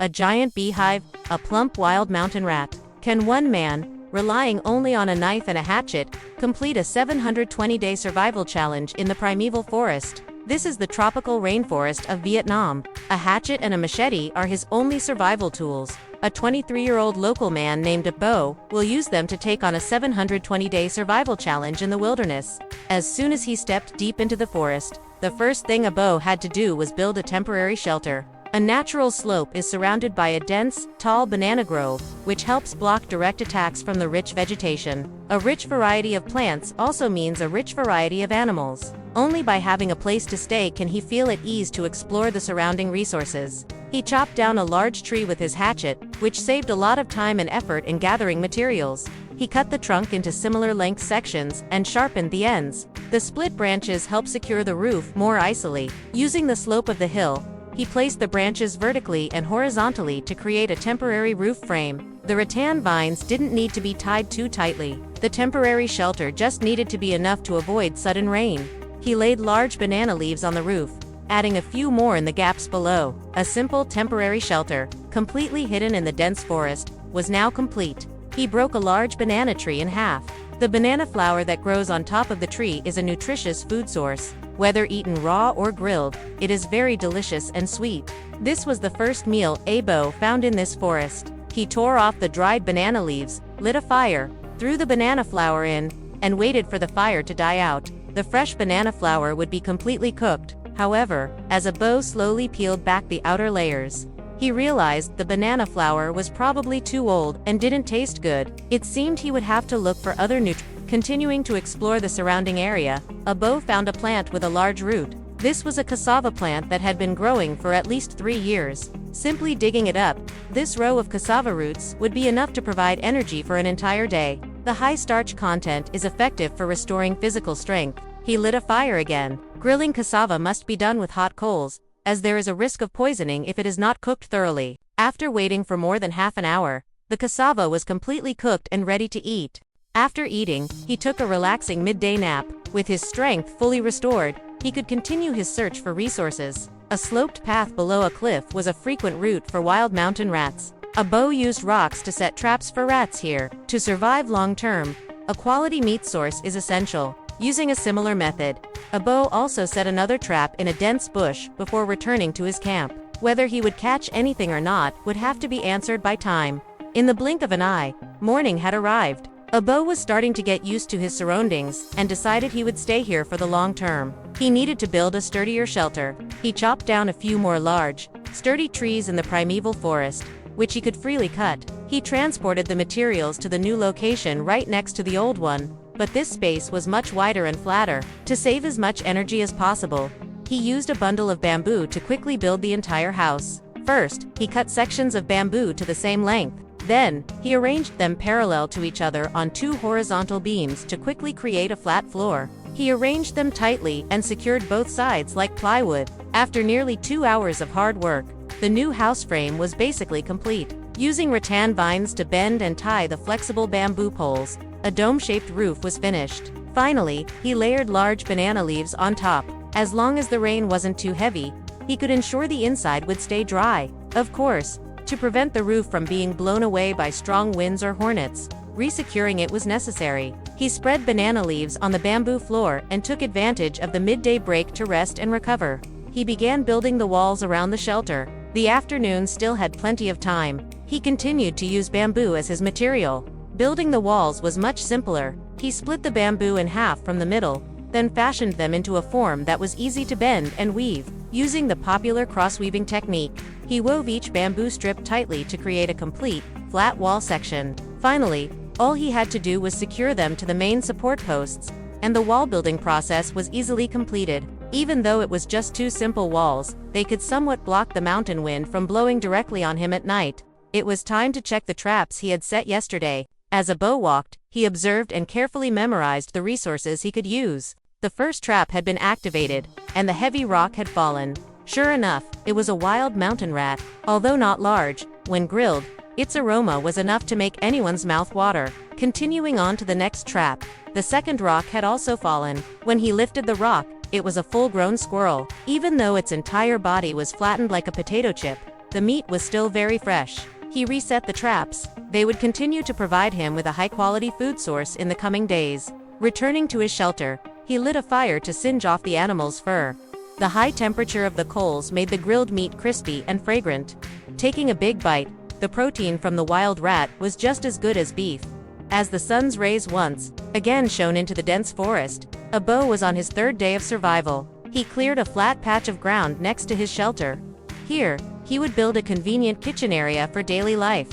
a giant beehive, a plump wild mountain rat. Can one man, relying only on a knife and a hatchet, complete a 720-day survival challenge in the primeval forest? This is the tropical rainforest of Vietnam. A hatchet and a machete are his only survival tools. A 23-year-old local man named A Bao will use them to take on a 720-day survival challenge in the wilderness. As soon as he stepped deep into the forest, the first thing A Bao had to do was build a temporary shelter. A natural slope is surrounded by a dense, tall banana grove, which helps block direct attacks from the rich vegetation. A rich variety of plants also means a rich variety of animals. Only by having a place to stay can he feel at ease to explore the surrounding resources. He chopped down a large tree with his hatchet, which saved a lot of time and effort in gathering materials. He cut the trunk into similar length sections and sharpened the ends. The split branches help secure the roof more easily. Using the slope of the hill, he placed the branches vertically and horizontally to create a temporary roof frame. The rattan vines didn't need to be tied too tightly. The temporary shelter just needed to be enough to avoid sudden rain. He laid large banana leaves on the roof, adding a few more in the gaps below. A simple temporary shelter, completely hidden in the dense forest, was now complete. He broke a large banana tree in half. The banana flower that grows on top of the tree is a nutritious food source. Whether eaten raw or grilled, it is very delicious and sweet. This was the first meal A Bao found in this forest. He tore off the dried banana leaves, lit a fire, threw the banana flower in, and waited for the fire to die out. The fresh banana flower would be completely cooked. However, as A Bao slowly peeled back the outer layers, he realized the banana flower was probably too old and didn't taste good. It seemed he would have to look for other nutrients. Continuing to explore the surrounding area, A Bao found a plant with a large root. This was a cassava plant that had been growing for at least 3 years. Simply digging it up, this row of cassava roots would be enough to provide energy for an entire day. The high starch content is effective for restoring physical strength. He lit a fire again. Grilling cassava must be done with hot coals, as there is a risk of poisoning if it is not cooked thoroughly. After waiting for more than half an hour, the cassava was completely cooked and ready to eat. After eating, he took a relaxing midday nap. With his strength fully restored, he could continue his search for resources. A sloped path below a cliff was a frequent route for wild mountain rats. A Bao used rocks to set traps for rats here. To survive long-term, a quality meat source is essential. Using a similar method, A Bao also set another trap in a dense bush before returning to his camp. Whether he would catch anything or not would have to be answered by time. In the blink of an eye, morning had arrived. A Bao was starting to get used to his surroundings and decided he would stay here for the long term. He needed to build a sturdier shelter. He chopped down a few more large, sturdy trees in the primeval forest, which he could freely cut. He transported the materials to the new location right next to the old one, but this space was much wider and flatter. To save as much energy as possible, he used a bundle of bamboo to quickly build the entire house. First, he cut sections of bamboo to the same length. Then, he arranged them parallel to each other on 2 horizontal beams to quickly create a flat floor. He arranged them tightly and secured both sides like plywood. After nearly 2 hours of hard work, the new house frame was basically complete. Using rattan vines to bend and tie the flexible bamboo poles, a dome-shaped roof was finished. Finally, he layered large banana leaves on top. As long as the rain wasn't too heavy, he could ensure the inside would stay dry. Of course, to prevent the roof from being blown away by strong winds or hornets, resecuring it was necessary. He spread banana leaves on the bamboo floor and took advantage of the midday break to rest and recover. He began building the walls around the shelter. The afternoon still had plenty of time. He continued to use bamboo as his material. Building the walls was much simpler. He split the bamboo in half from the middle, then fashioned them into a form that was easy to bend and weave. Using the popular cross-weaving technique, he wove each bamboo strip tightly to create a complete, flat wall section. Finally, all he had to do was secure them to the main support posts, and the wall-building process was easily completed. Even though it was just 2 simple walls, they could somewhat block the mountain wind from blowing directly on him at night. It was time to check the traps he had set yesterday. As A Bao walked, he observed and carefully memorized the resources he could use. The first trap had been activated, and the heavy rock had fallen. Sure enough, it was a wild mountain rat. Although not large, when grilled, its aroma was enough to make anyone's mouth water. Continuing on to the next trap, the second rock had also fallen. When he lifted the rock, it was a full-grown squirrel. Even though its entire body was flattened like a potato chip, the meat was still very fresh. He reset the traps. They would continue to provide him with a high-quality food source in the coming days. Returning to his shelter, he lit a fire to singe off the animal's fur. The high temperature of the coals made the grilled meat crispy and fragrant. Taking a big bite, the protein from the wild rat was just as good as beef. As the sun's rays once again shone into the dense forest, A Bao was on his third day of survival. He cleared a flat patch of ground next to his shelter. Here, he would build a convenient kitchen area for daily life.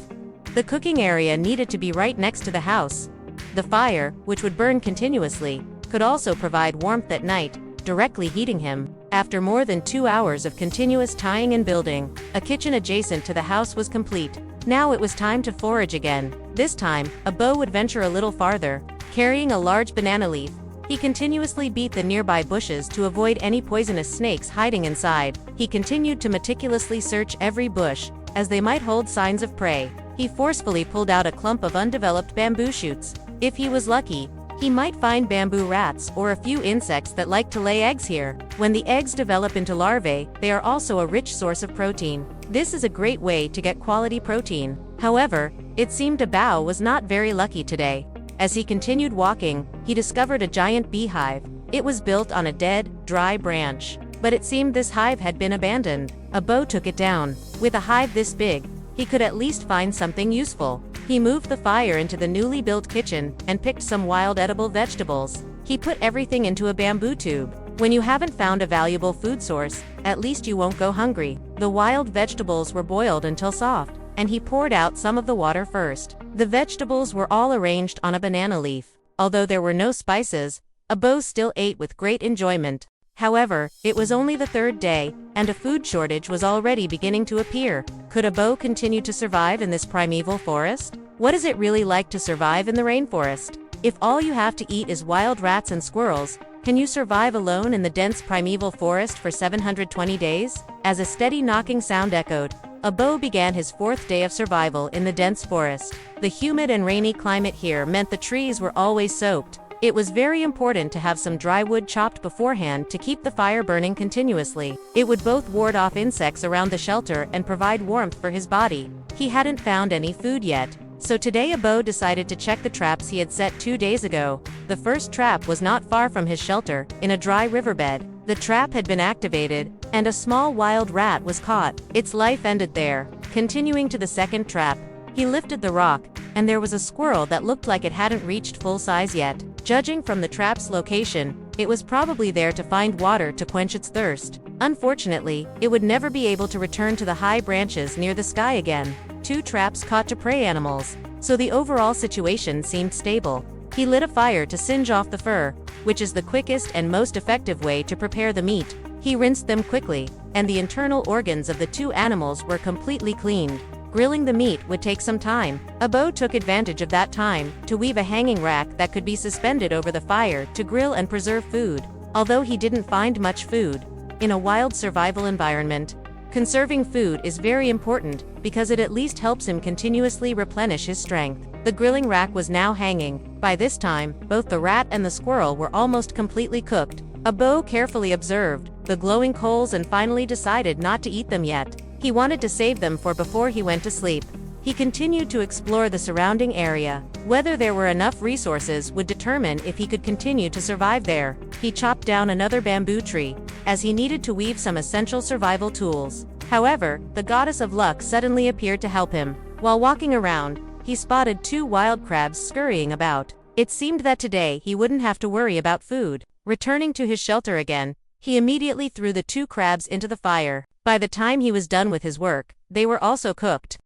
The cooking area needed to be right next to the house. The fire, which would burn continuously, could also provide warmth at night, directly heating him. After more than 2 hours of continuous tying and building, a kitchen adjacent to the house was complete. Now it was time to forage again. This time, A Bao would venture a little farther. Carrying a large banana leaf, he continuously beat the nearby bushes to avoid any poisonous snakes hiding inside. He continued to meticulously search every bush, as they might hold signs of prey. He forcefully pulled out a clump of undeveloped bamboo shoots. If he was lucky, he might find bamboo rats or a few insects that like to lay eggs here. When the eggs develop into larvae, they are also a rich source of protein. This is a great way to get quality protein. However, it seemed A Bao was not very lucky today. As he continued walking, he discovered a giant beehive. It was built on a dead, dry branch. But it seemed this hive had been abandoned. A Bao took it down. With a hive this big, he could at least find something useful. He moved the fire into the newly built kitchen and picked some wild edible vegetables. He put everything into a bamboo tube. When you haven't found a valuable food source, at least you won't go hungry. The wild vegetables were boiled until soft, and he poured out some of the water first. The vegetables were all arranged on a banana leaf. Although there were no spices, A Bao still ate with great enjoyment. However, it was only the third day, and a food shortage was already beginning to appear. Could A Bao continue to survive in this primeval forest? What is it really like to survive in the rainforest? If all you have to eat is wild rats and squirrels, can you survive alone in the dense primeval forest for 720 days? As a steady knocking sound echoed, A Bao began his fourth day of survival in the dense forest. The humid and rainy climate here meant the trees were always soaked. It was very important to have some dry wood chopped beforehand to keep the fire burning continuously. It would both ward off insects around the shelter and provide warmth for his body. He hadn't found any food yet, so today A Bao decided to check the traps he had set 2 days ago. The first trap was not far from his shelter, in a dry riverbed. The trap had been activated, and a small wild rat was caught. Its life ended there. Continuing to the second trap, he lifted the rock, and there was a squirrel that looked like it hadn't reached full size yet. Judging from the trap's location, it was probably there to find water to quench its thirst. Unfortunately, it would never be able to return to the high branches near the sky again. 2 traps caught to prey animals, so the overall situation seemed stable. He lit a fire to singe off the fur, which is the quickest and most effective way to prepare the meat. He rinsed them quickly, and the internal organs of the 2 animals were completely cleaned. Grilling the meat would take some time. A Bao took advantage of that time to weave a hanging rack that could be suspended over the fire to grill and preserve food. Although he didn't find much food in a wild survival environment, conserving food is very important because it at least helps him continuously replenish his strength. The grilling rack was now hanging. By this time, both the rat and the squirrel were almost completely cooked. A Bao carefully observed the glowing coals and finally decided not to eat them yet. He wanted to save them for before he went to sleep. He continued to explore the surrounding area. Whether there were enough resources would determine if he could continue to survive there. He chopped down another bamboo tree, as he needed to weave some essential survival tools. However, the goddess of luck suddenly appeared to help him. While walking around, he spotted 2 wild crabs scurrying about. It seemed that today he wouldn't have to worry about food. Returning to his shelter again, he immediately threw the 2 crabs into the fire. By the time he was done with his work, they were also cooked.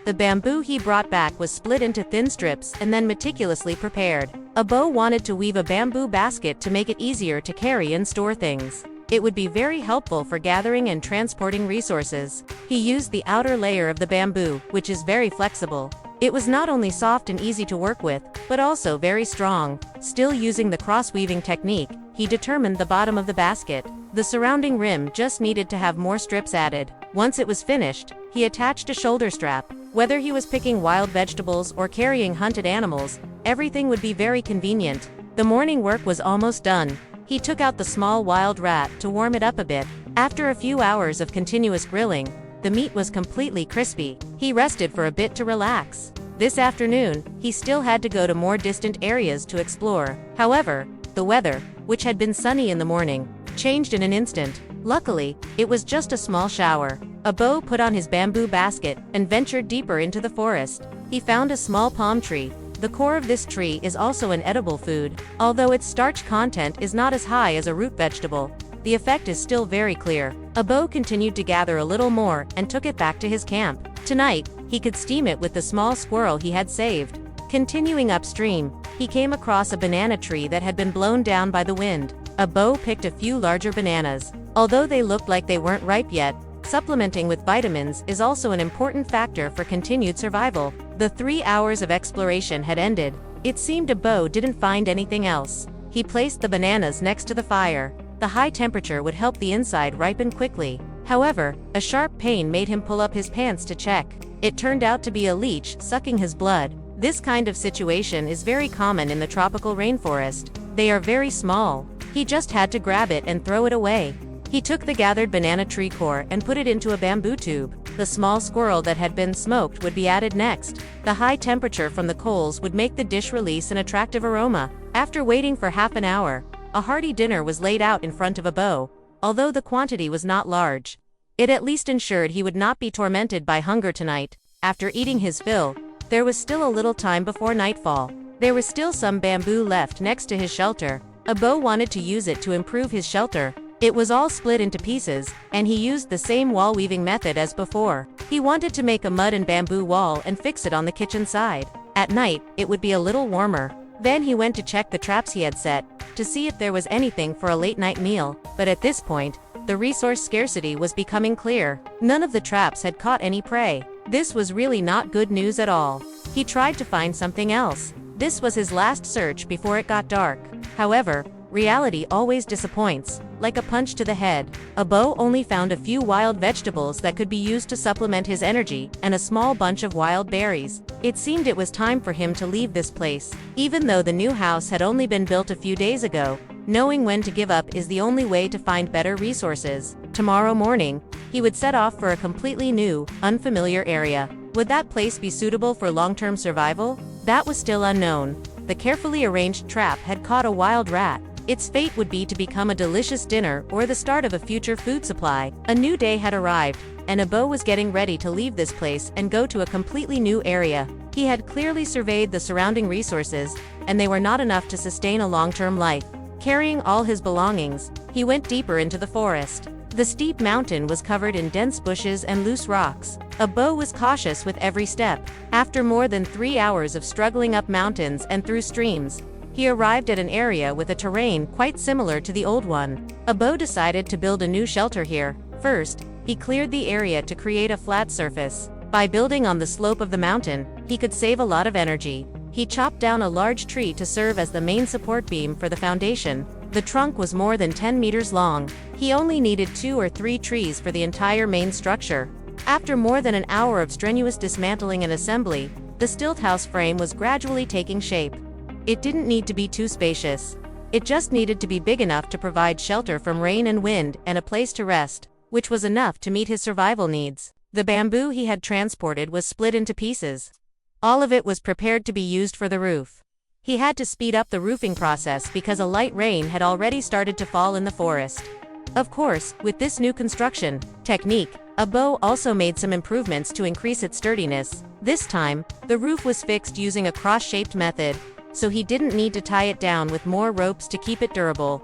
The bamboo he brought back was split into thin strips and then meticulously prepared. A Bao wanted to weave a bamboo basket to make it easier to carry and store things. It would be very helpful for gathering and transporting resources. He used the outer layer of the bamboo, which is very flexible. It was not only soft and easy to work with, but also very strong. Still using the cross-weaving technique, he determined the bottom of the basket. The surrounding rim just needed to have more strips added. Once it was finished, he attached a shoulder strap. Whether he was picking wild vegetables or carrying hunted animals, everything would be very convenient. The morning work was almost done. He took out the small wild rat to warm it up a bit. After a few hours of continuous grilling, the meat was completely crispy. He rested for a bit to relax. This afternoon, he still had to go to more distant areas to explore. However, the weather, which had been sunny in the morning, changed in an instant. Luckily, it was just a small shower. A Bao put on his bamboo basket and ventured deeper into the forest. He found a small palm tree. The core of this tree is also an edible food. Although its starch content is not as high as a root vegetable, the effect is still very clear. A Bao continued to gather a little more and took it back to his camp. Tonight, he could steam it with the small squirrel he had saved. Continuing upstream, he came across a banana tree that had been blown down by the wind. A Bao picked a few larger bananas. Although they looked like they weren't ripe yet, supplementing with vitamins is also an important factor for continued survival. The 3 hours of exploration had ended. It seemed a Bao didn't find anything else. He placed the bananas next to the fire. The high temperature would help the inside ripen quickly. However, a sharp pain made him pull up his pants to check. It turned out to be a leech sucking his blood. This kind of situation is very common in the tropical rainforest. They are very small. He just had to grab it and throw it away. He took the gathered banana tree core and put it into a bamboo tube. The small squirrel that had been smoked would be added next. The high temperature from the coals would make the dish release an attractive aroma. After waiting for half an hour, a hearty dinner was laid out in front of a Bao. Although the quantity was not large, it at least ensured he would not be tormented by hunger tonight. After eating his fill, there was still a little time before nightfall. There was still some bamboo left next to his shelter. A Bao wanted to use it to improve his shelter. It was all split into pieces, and he used the same wall weaving method as before. He wanted to make a mud and bamboo wall and fix it on the kitchen side. At night, it would be a little warmer. Then he went to check the traps he had set, to see if there was anything for a late-night meal. But at this point, the resource scarcity was becoming clear. None of the traps had caught any prey. This was really not good news at all. He tried to find something else. This was his last search before it got dark. However, reality always disappoints, like a punch to the head. A Bao only found a few wild vegetables that could be used to supplement his energy, and a small bunch of wild berries. It seemed it was time for him to leave this place. Even though the new house had only been built a few days ago, knowing when to give up is the only way to find better resources. Tomorrow morning, he would set off for a completely new, unfamiliar area. Would that place be suitable for long-term survival? That was still unknown. The carefully arranged trap had caught a wild rat. Its fate would be to become a delicious dinner or the start of a future food supply. A new day had arrived, and A Bao was getting ready to leave this place and go to a completely new area. He had clearly surveyed the surrounding resources, and they were not enough to sustain a long-term life. Carrying all his belongings, he went deeper into the forest. The steep mountain was covered in dense bushes and loose rocks. A Bao was cautious with every step. After more than 3 hours of struggling up mountains and through streams, he arrived at an area with a terrain quite similar to the old one. A Bao decided to build a new shelter here. First, he cleared the area to create a flat surface. By building on the slope of the mountain, he could save a lot of energy. He chopped down a large tree to serve as the main support beam for the foundation. The trunk was more than 10 meters long. He only needed 2 or 3 trees for the entire main structure. After more than an hour of strenuous dismantling and assembly, the stilt house frame was gradually taking shape. It didn't need to be too spacious. It just needed to be big enough to provide shelter from rain and wind and a place to rest, which was enough to meet his survival needs. The bamboo he had transported was split into pieces. All of it was prepared to be used for the roof. He had to speed up the roofing process because a light rain had already started to fall in the forest. Of course, with this new construction technique, A Bao also made some improvements to increase its sturdiness. This time, the roof was fixed using a cross-shaped method, so he didn't need to tie it down with more ropes to keep it durable.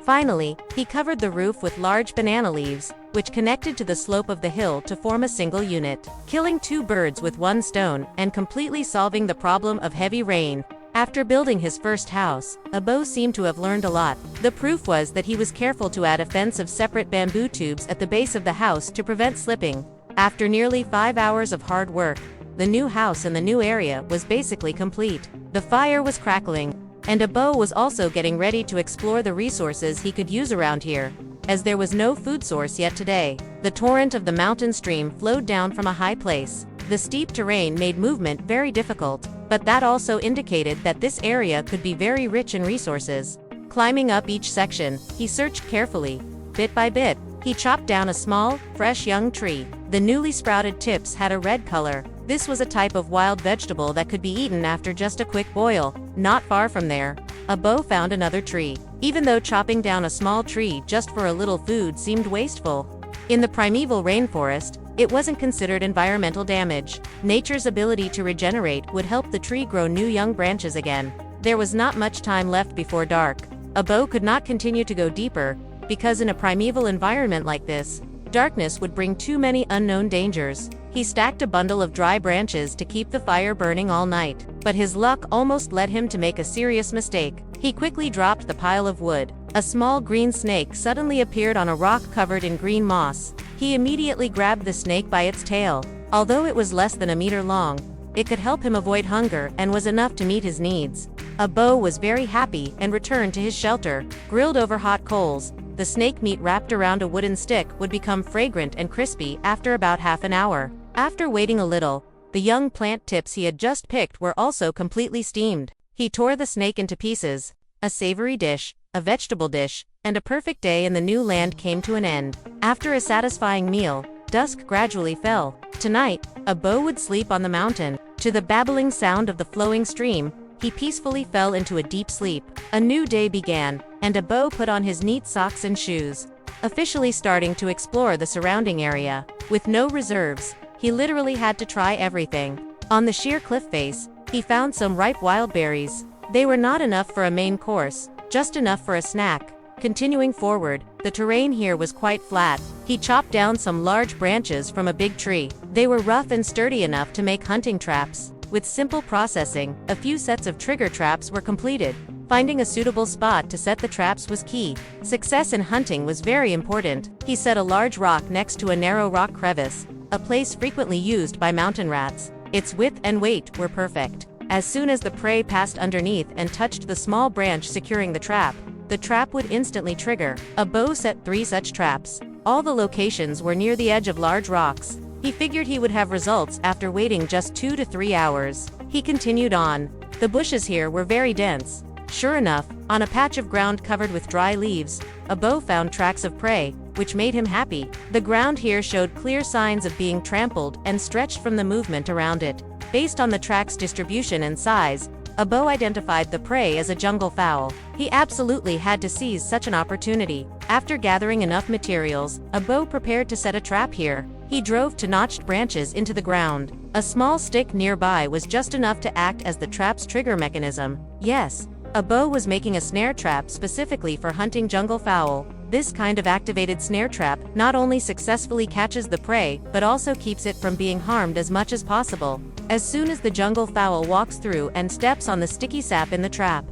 Finally, he covered the roof with large banana leaves, which connected to the slope of the hill to form a single unit, killing 2 birds with 1 stone and completely solving the problem of heavy rain. After building his first house, A Bao seemed to have learned a lot. The proof was that he was careful to add a fence of separate bamboo tubes at the base of the house to prevent slipping. After nearly 5 hours of hard work, the new house in the new area was basically complete. The fire was crackling, and A Bao was also getting ready to explore the resources he could use around here. As there was no food source yet today, the torrent of the mountain stream flowed down from a high place. The steep terrain made movement very difficult, but that also indicated that this area could be very rich in resources. Climbing up each section, he searched carefully, bit by bit, He chopped down a small, fresh young tree. The newly sprouted tips had a red color. This was a type of wild vegetable that could be eaten after just a quick boil. Not far from there, A Bao found another tree. Even though chopping down a small tree just for a little food seemed wasteful, in the primeval rainforest, it wasn't considered environmental damage. Nature's ability to regenerate would help the tree grow new young branches again. There was not much time left before dark. A Bao could not continue to go deeper, because in a primeval environment like this, darkness would bring too many unknown dangers. He stacked a bundle of dry branches to keep the fire burning all night, but his luck almost led him to make a serious mistake. He quickly dropped the pile of wood. A small green snake suddenly appeared on a rock covered in green moss. He immediately grabbed the snake by its tail. Although it was less than a meter long, it could help him avoid hunger and was enough to meet his needs. A Bao was very happy and returned to his shelter. Grilled over hot coals, the snake meat wrapped around a wooden stick would become fragrant and crispy after about half an hour. After waiting a little, the young plant tips he had just picked were also completely steamed. He tore the snake into pieces. A savory dish, a vegetable dish, and a perfect day in the new land came to an end. After a satisfying meal, dusk gradually fell. Tonight, A Bao would sleep on the mountain. To the babbling sound of the flowing stream, he peacefully fell into a deep sleep. A new day began, and A Bao put on his neat socks and shoes, officially starting to explore the surrounding area. With no reserves, he literally had to try everything. On the sheer cliff face, he found some ripe wild berries. They were not enough for a main course, just enough for a snack. Continuing forward, the terrain here was quite flat. He chopped down some large branches from a big tree. They were rough and sturdy enough to make hunting traps. With simple processing, a few sets of trigger traps were completed. Finding a suitable spot to set the traps was key. Success in hunting was very important. He set a large rock next to a narrow rock crevice, a place frequently used by mountain rats. Its width and weight were perfect. As soon as the prey passed underneath and touched the small branch securing the trap would instantly trigger. A Bao set 3 such traps. All the locations were near the edge of large rocks. He figured he would have results after waiting just 2 to 3 hours. He continued on. The bushes here were very dense. Sure enough, on a patch of ground covered with dry leaves, A Bao found tracks of prey, which made him happy. The ground here showed clear signs of being trampled and stretched from the movement around it. Based on the track's distribution and size, A Bao identified the prey as a jungle fowl. He absolutely had to seize such an opportunity. After gathering enough materials, A Bao prepared to set a trap here. He drove two notched branches into the ground. A small stick nearby was just enough to act as the trap's trigger mechanism. Yes, A Bao was making a snare trap specifically for hunting jungle fowl. This kind of activated snare trap not only successfully catches the prey, but also keeps it from being harmed as much as possible. As soon as the jungle fowl walks through and steps on the sticky sap in the trap,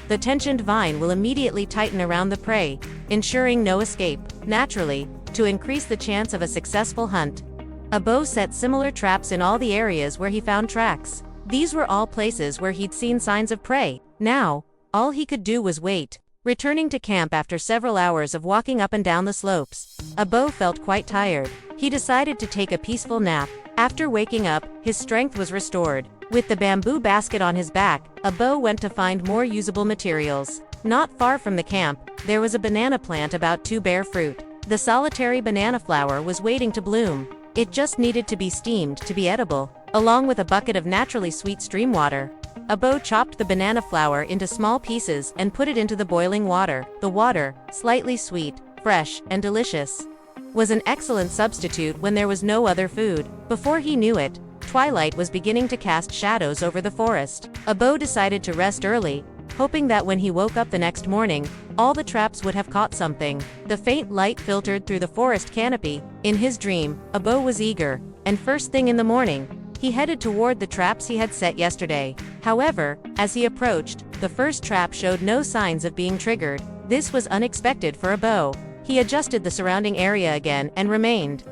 the tensioned vine will immediately tighten around the prey, ensuring no escape. Naturally, to increase the chance of a successful hunt, A Bao set similar traps in all the areas where he found tracks. These were all places where he'd seen signs of prey. Now, all he could do was wait. Returning to camp after several hours of walking up and down the slopes, A Bao felt quite tired. He decided to take a peaceful nap. After waking up, his strength was restored. With the bamboo basket on his back, A Bao went to find more usable materials. Not far from the camp, there was a banana plant about to bear fruit. The solitary banana flower was waiting to bloom. It just needed to be steamed to be edible, along with a bucket of naturally sweet stream water. A Bao chopped the banana flower into small pieces and put it into the boiling water. The water, slightly sweet, fresh, and delicious, was an excellent substitute when there was no other food. Before he knew it, twilight was beginning to cast shadows over the forest. A Bao decided to rest early, hoping that when he woke up the next morning, all the traps would have caught something. The faint light filtered through the forest canopy. In his dream, A Bao was eager, and first thing in the morning, he headed toward the traps he had set yesterday. However, as he approached, the first trap showed no signs of being triggered. This was unexpected for A Bao. He adjusted the surrounding area again and remained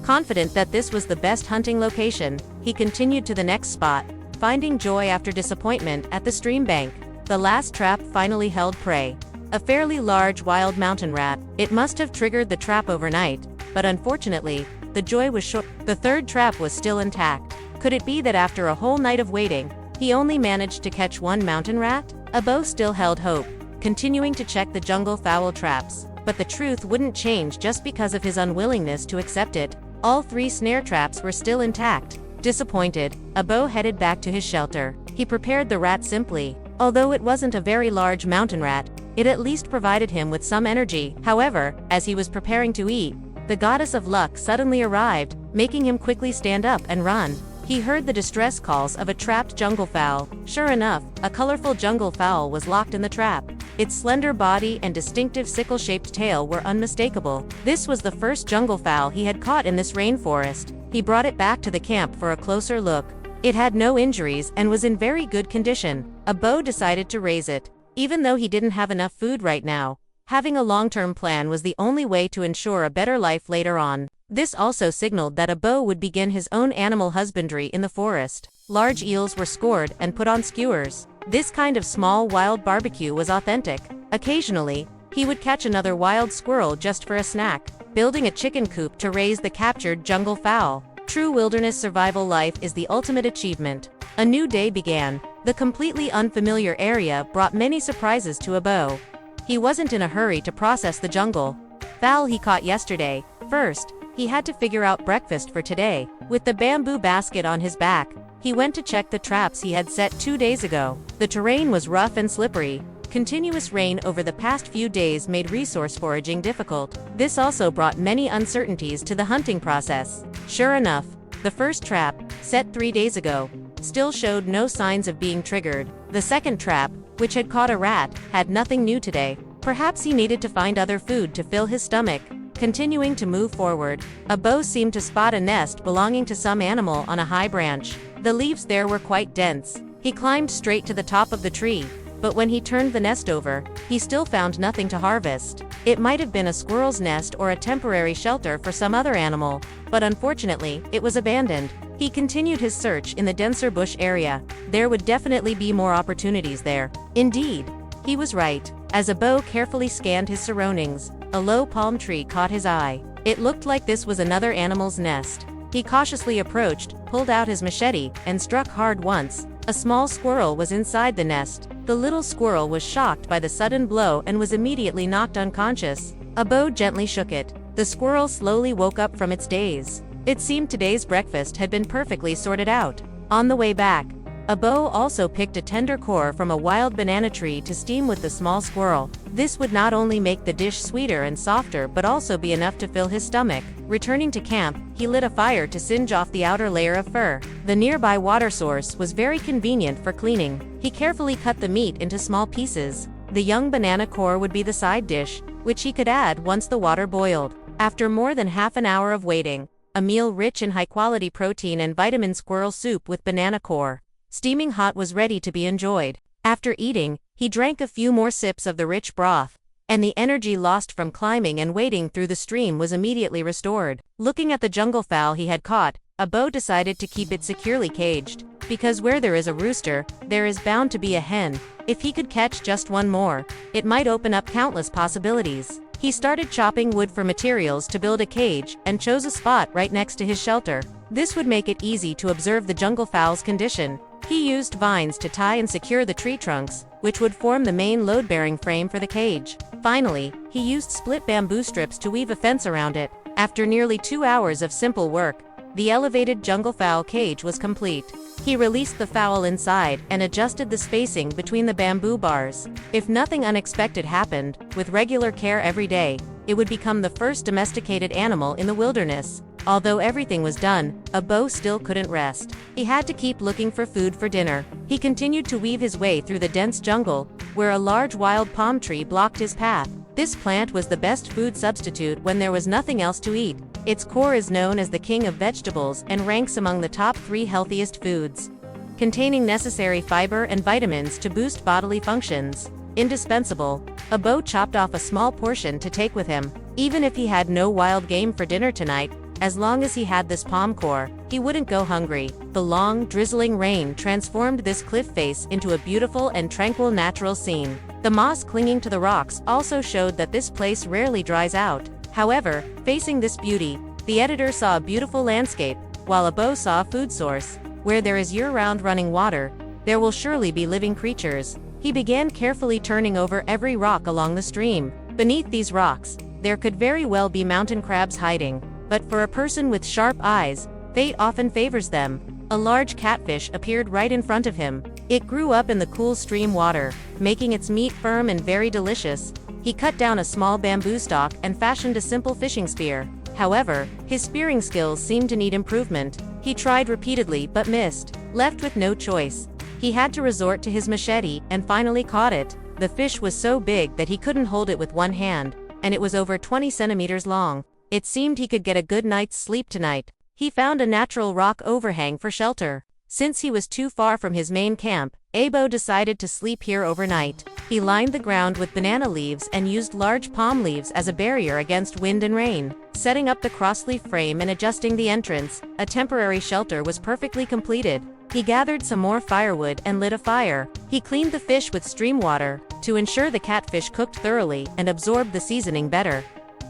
confident that this was the best hunting location. He continued to the next spot, finding joy after disappointment at the stream bank. The last trap finally held prey. A fairly large wild mountain rat. It must have triggered the trap overnight, but unfortunately, the joy was short. The third trap was still intact. Could it be that after a whole night of waiting, he only managed to catch one mountain rat? A Bao still held hope, continuing to check the jungle fowl traps. but the truth wouldn't change just because of his unwillingness to accept it. All 3 snare traps were still intact. Disappointed, A Bao headed back to his shelter. He prepared the rat simply. Although it wasn't a very large mountain rat, it at least provided him with some energy. However, as he was preparing to eat, the goddess of luck suddenly arrived, making him quickly stand up and run. He heard the distress calls of a trapped jungle fowl. Sure enough, a colorful jungle fowl was locked in the trap. Its slender body and distinctive sickle-shaped tail were unmistakable. This was the first jungle fowl he had caught in this rainforest. He brought it back to the camp for a closer look. It had no injuries and was in very good condition. A Bao decided to raise it. Even though he didn't have enough food right now, having a long-term plan was the only way to ensure a better life later on. This also signaled that A Bao would begin his own animal husbandry in the forest. Large eels were scored and put on skewers. This kind of small wild barbecue was authentic. Occasionally, he would catch another wild squirrel just for a snack, building a chicken coop to raise the captured jungle fowl. True wilderness survival life is the ultimate achievement. A new day began. The completely unfamiliar area brought many surprises to A Bao. He wasn't in a hurry to process the jungle fowl he caught yesterday. First, he had to figure out breakfast for today. With the bamboo basket on his back, he went to check the traps he had set 2 days ago. The terrain was rough and slippery. Continuous rain over the past few days made resource foraging difficult. This also brought many uncertainties to the hunting process. Sure enough, the first trap, set 3 days ago, still showed no signs of being triggered. The second trap, which had caught a rat, had nothing new today. Perhaps he needed to find other food to fill his stomach. Continuing to move forward, A Bao seemed to spot a nest belonging to some animal on a high branch. The leaves there were quite dense. He climbed straight to the top of the tree, but when he turned the nest over, he still found nothing to harvest. It might have been a squirrel's nest or a temporary shelter for some other animal, but unfortunately, it was abandoned. He continued his search in the denser bush area. There would definitely be more opportunities there. Indeed, he was right. As A Bao carefully scanned his surroundings, a low palm tree caught his eye. It looked like this was another animal's nest. He cautiously approached, pulled out his machete, and struck hard once. A small squirrel was inside the nest. The little squirrel was shocked by the sudden blow and was immediately knocked unconscious. A Bao gently shook it. The squirrel slowly woke up from its daze. It seemed today's breakfast had been perfectly sorted out. On the way back, A Bao also picked a tender core from a wild banana tree to steam with the small squirrel. This would not only make the dish sweeter and softer but also be enough to fill his stomach. Returning to camp, he lit a fire to singe off the outer layer of fur. The nearby water source was very convenient for cleaning. He carefully cut the meat into small pieces. The young banana core would be the side dish, which he could add once the water boiled. After more than half an hour of waiting, a meal rich in high-quality protein and vitamin squirrel soup with banana core, steaming hot, was ready to be enjoyed. After eating, he drank a few more sips of the rich broth, and the energy lost from climbing and wading through the stream was immediately restored. Looking at the jungle fowl he had caught, A Bao decided to keep it securely caged, because where there is a rooster, there is bound to be a hen. If he could catch just one more, it might open up countless possibilities. He started chopping wood for materials to build a cage and chose a spot right next to his shelter. This would make it easy to observe the jungle fowl's condition. He used vines to tie and secure the tree trunks, which would form the main load-bearing frame for the cage. Finally, he used split bamboo strips to weave a fence around it. After nearly 2 hours of simple work, the elevated jungle fowl cage was complete. He released the fowl inside and adjusted the spacing between the bamboo bars. If nothing unexpected happened, with regular care every day, it would become the first domesticated animal in the wilderness. Although everything was done, A Bao still couldn't rest. He had to keep looking for food for dinner. He continued to weave his way through the dense jungle, where a large wild palm tree blocked his path. This plant was the best food substitute when there was nothing else to eat. Its core is known as the king of vegetables and ranks among the top 3 healthiest foods, containing necessary fiber and vitamins to boost bodily functions. Indispensable, A Bao chopped off a small portion to take with him. Even if he had no wild game for dinner tonight, as long as he had this palm core, he wouldn't go hungry. The long, drizzling rain transformed this cliff face into a beautiful and tranquil natural scene. The moss clinging to the rocks also showed that this place rarely dries out. However, facing this beauty, the editor saw a beautiful landscape, while A Bao saw a food source. Where there is year-round running water, there will surely be living creatures. He began carefully turning over every rock along the stream. Beneath these rocks, there could very well be mountain crabs hiding, but for a person with sharp eyes, fate often favors them. A large catfish appeared right in front of him. It grew up in the cool stream water, making its meat firm and very delicious. He cut down a small bamboo stalk and fashioned a simple fishing spear. However, his spearing skills seemed to need improvement. He tried repeatedly but missed. Left with no choice, he had to resort to his machete and finally caught it. The fish was so big that he couldn't hold it with one hand, and it was over 20 centimeters long. It seemed he could get a good night's sleep tonight. He found a natural rock overhang for shelter. Since he was too far from his main camp, A Bao decided to sleep here overnight. He lined the ground with banana leaves and used large palm leaves as a barrier against wind and rain. Setting up the crossleaf frame and adjusting the entrance, a temporary shelter was perfectly completed. He gathered some more firewood and lit a fire. He cleaned the fish with stream water to ensure the catfish cooked thoroughly and absorbed the seasoning better.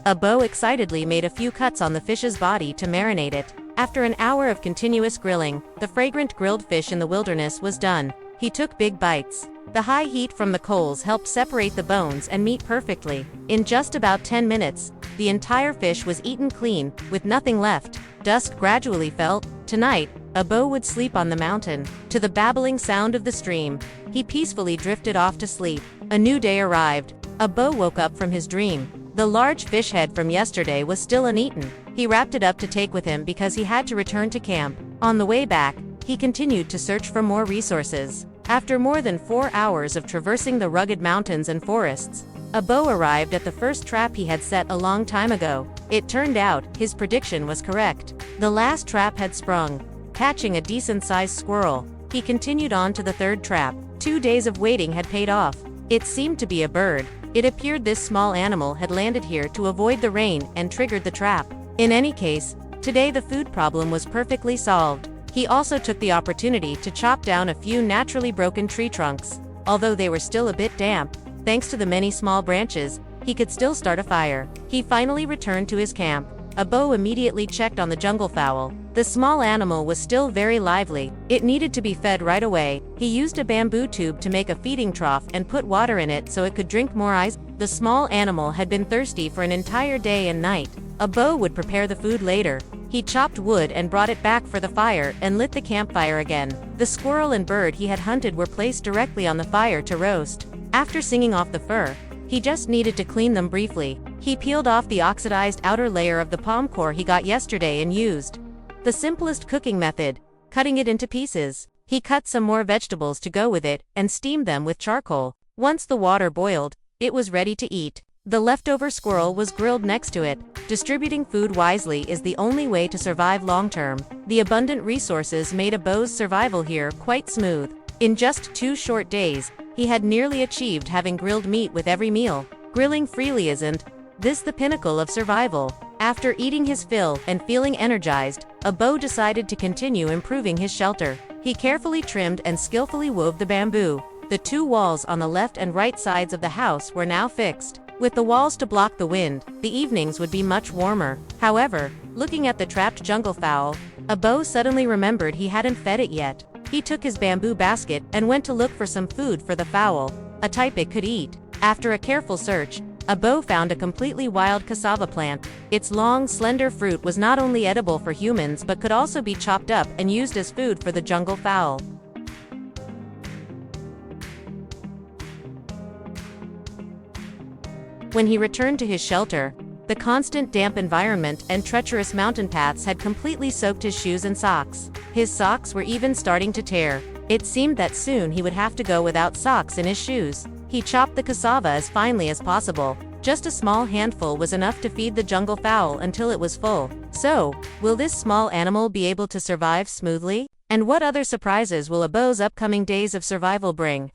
A Bao excitedly made a few cuts on the fish's body to marinate it. After an hour of continuous grilling, the fragrant grilled fish in the wilderness was done. He took big bites. The high heat from the coals helped separate the bones and meat perfectly. In just about 10 minutes, the entire fish was eaten clean, with nothing left. Dusk gradually fell. Tonight, A Bao would sleep on the mountain, to the babbling sound of the stream. He peacefully drifted off to sleep. A new day arrived. A Bao woke up from his dream. The large fish head from yesterday was still uneaten. He wrapped it up to take with him because he had to return to camp. On the way back, he continued to search for more resources. After more than 4 hours of traversing the rugged mountains and forests, A Bao arrived at the first trap he had set a long time ago. It turned out, his prediction was correct. The last trap had sprung, catching a decent-sized squirrel. He continued on to the third trap. 2 days of waiting had paid off. It seemed to be a bird. It appeared this small animal had landed here to avoid the rain and triggered the trap. In any case, today the food problem was perfectly solved. He also took the opportunity to chop down a few naturally broken tree trunks. Although they were still a bit damp, thanks to the many small branches, he could still start a fire. He finally returned to his camp. A Bao immediately checked on the jungle fowl. The small animal was still very lively. It needed to be fed right away. He used a bamboo tube to make a feeding trough and put water in it so it could drink more ice. The small animal had been thirsty for an entire day and night. A Bao would prepare the food later. He chopped wood and brought it back for the fire and lit the campfire again. The squirrel and bird he had hunted were placed directly on the fire to roast. After singing off the fur, he just needed to clean them briefly. He peeled off the oxidized outer layer of the palm core he got yesterday and used the simplest cooking method, cutting it into pieces. He cut some more vegetables to go with it and steamed them with charcoal. Once the water boiled, it was ready to eat. The leftover squirrel was grilled next to it. Distributing food wisely is the only way to survive long-term. The abundant resources made A Bao's survival here quite smooth. In just 2 short days, he had nearly achieved having grilled meat with every meal. Grilling freely isn't this the pinnacle of survival? After eating his fill and feeling energized, A Bao decided to continue improving his shelter. He carefully trimmed and skillfully wove the bamboo. The 2 walls on the left and right sides of the house were now fixed. With the walls to block the wind, the evenings would be much warmer. However, looking at the trapped jungle fowl, A Bao suddenly remembered he hadn't fed it yet. He took his bamboo basket and went to look for some food for the fowl, a type it could eat. After a careful search, A Bao found a completely wild cassava plant. Its long, slender fruit was not only edible for humans but could also be chopped up and used as food for the jungle fowl. When he returned to his shelter, the constant damp environment and treacherous mountain paths had completely soaked his shoes and socks. His socks were even starting to tear. It seemed that soon he would have to go without socks in his shoes. He chopped the cassava as finely as possible. Just a small handful was enough to feed the jungle fowl until it was full. So, will this small animal be able to survive smoothly? And what other surprises will A Bao's upcoming days of survival bring?